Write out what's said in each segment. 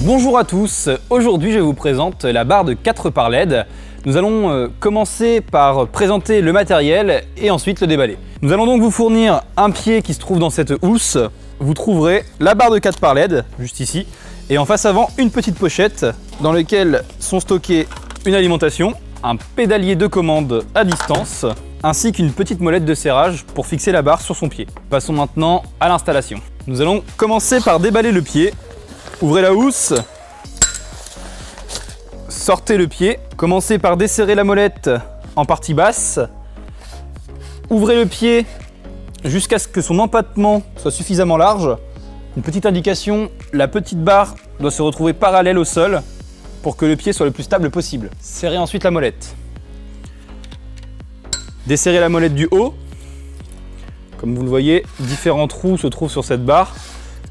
Bonjour à tous, aujourd'hui je vous présente la barre de 4 par LED. Nous allons commencer par présenter le matériel et ensuite le déballer. Nous allons donc vous fournir un pied qui se trouve dans cette housse. Vous trouverez la barre de 4 par LED, juste ici, et en face avant une petite pochette dans laquelle sont stockées une alimentation, un pédalier de commande à distance, ainsi qu'une petite molette de serrage pour fixer la barre sur son pied. Passons maintenant à l'installation. Nous allons commencer par déballer le pied. Ouvrez la housse, sortez le pied, commencez par desserrer la molette en partie basse, ouvrez le pied jusqu'à ce que son empattement soit suffisamment large. Une petite indication, la petite barre doit se retrouver parallèle au sol pour que le pied soit le plus stable possible. Serrez ensuite la molette. Desserrez la molette du haut. Comme vous le voyez, différents trous se trouvent sur cette barre.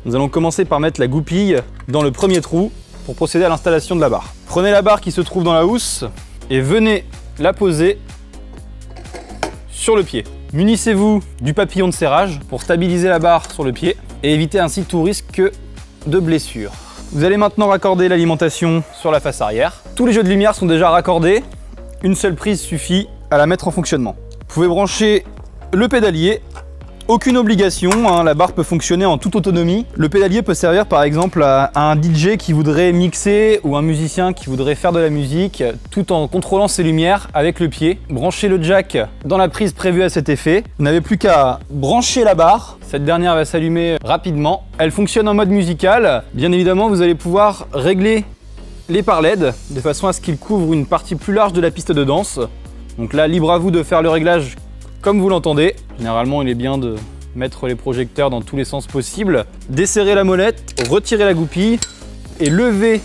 Nous allons commencer par mettre la goupille dans le premier trou pour procéder à l'installation de la barre. Prenez la barre qui se trouve dans la housse et venez la poser sur le pied. Munissez-vous du papillon de serrage pour stabiliser la barre sur le pied et éviter ainsi tout risque de blessure. Vous allez maintenant raccorder l'alimentation sur la face arrière. Tous les jeux de lumière sont déjà raccordés. Une seule prise suffit à la mettre en fonctionnement. Vous pouvez brancher le pédalier. Aucune obligation, hein, la barre peut fonctionner en toute autonomie. Le pédalier peut servir par exemple à un DJ qui voudrait mixer ou un musicien qui voudrait faire de la musique tout en contrôlant ses lumières avec le pied. Branchez le jack dans la prise prévue à cet effet. Vous n'avez plus qu'à brancher la barre. Cette dernière va s'allumer rapidement. Elle fonctionne en mode musical. Bien évidemment, vous allez pouvoir régler les par LED de façon à ce qu'ils couvrent une partie plus large de la piste de danse. Donc là, libre à vous de faire le réglage comme vous l'entendez. Généralement, il est bien de mettre les projecteurs dans tous les sens possibles. Desserrez la molette, retirez la goupille et levez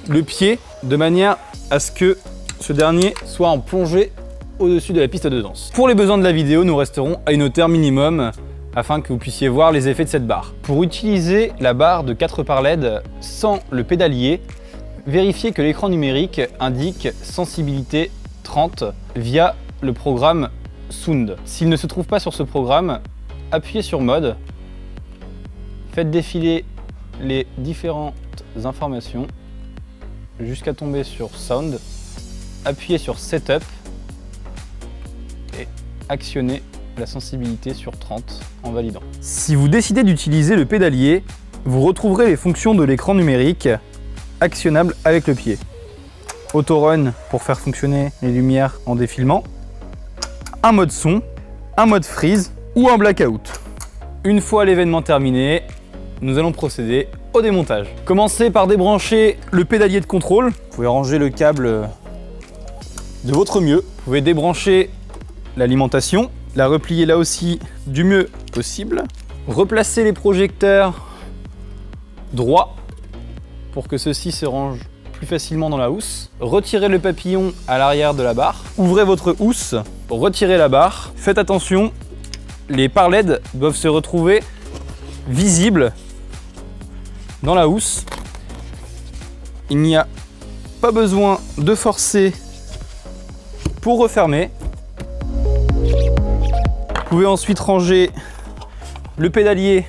le pied de manière à ce que ce dernier soit en plongée au-dessus de la piste de danse. Pour les besoins de la vidéo, nous resterons à une hauteur minimum afin que vous puissiez voir les effets de cette barre. Pour utiliser la barre de 4 par LED sans le pédalier, vérifiez que l'écran numérique indique sensibilité 30 via le programme Sound. S'il ne se trouve pas sur ce programme, appuyez sur Mode, faites défiler les différentes informations jusqu'à tomber sur Sound, appuyez sur Setup et actionnez la sensibilité sur 30 en validant. Si vous décidez d'utiliser le pédalier, vous retrouverez les fonctions de l'écran numérique actionnables avec le pied. Auto Run pour faire fonctionner les lumières en défilement, un mode son, un mode freeze ou un blackout. Une fois l'événement terminé, nous allons procéder au démontage. Commencez par débrancher le pédalier de contrôle. Vous pouvez ranger le câble de votre mieux. Vous pouvez débrancher l'alimentation, la replier là aussi du mieux possible. Replacez les projecteurs droits pour que ceux-ci se rangent plus facilement dans la housse. Retirez le papillon à l'arrière de la barre. Ouvrez votre housse, retirez la barre. Faites attention, les par LED doivent se retrouver visibles dans la housse. Il n'y a pas besoin de forcer pour refermer. Vous pouvez ensuite ranger le pédalier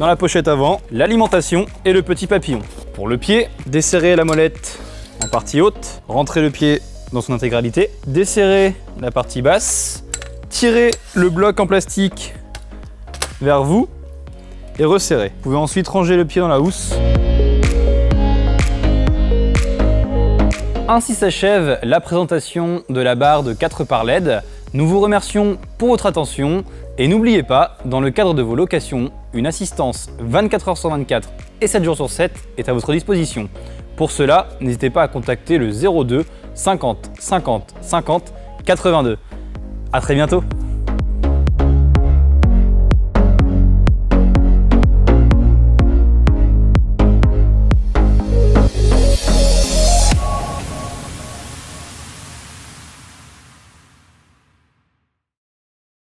dans la pochette avant, l'alimentation et le petit papillon. Pour le pied, desserrez la molette en partie haute, rentrez le pied dans son intégralité, desserrez la partie basse, tirez le bloc en plastique vers vous et resserrez. Vous pouvez ensuite ranger le pied dans la housse. Ainsi s'achève la présentation de la barre de 4 par LED. Nous vous remercions pour votre attention et n'oubliez pas, dans le cadre de vos locations, une assistance 24 h sur 24 et 7 jours sur 7 est à votre disposition. Pour cela, n'hésitez pas à contacter le 02 50 50 50 82. À très bientôt.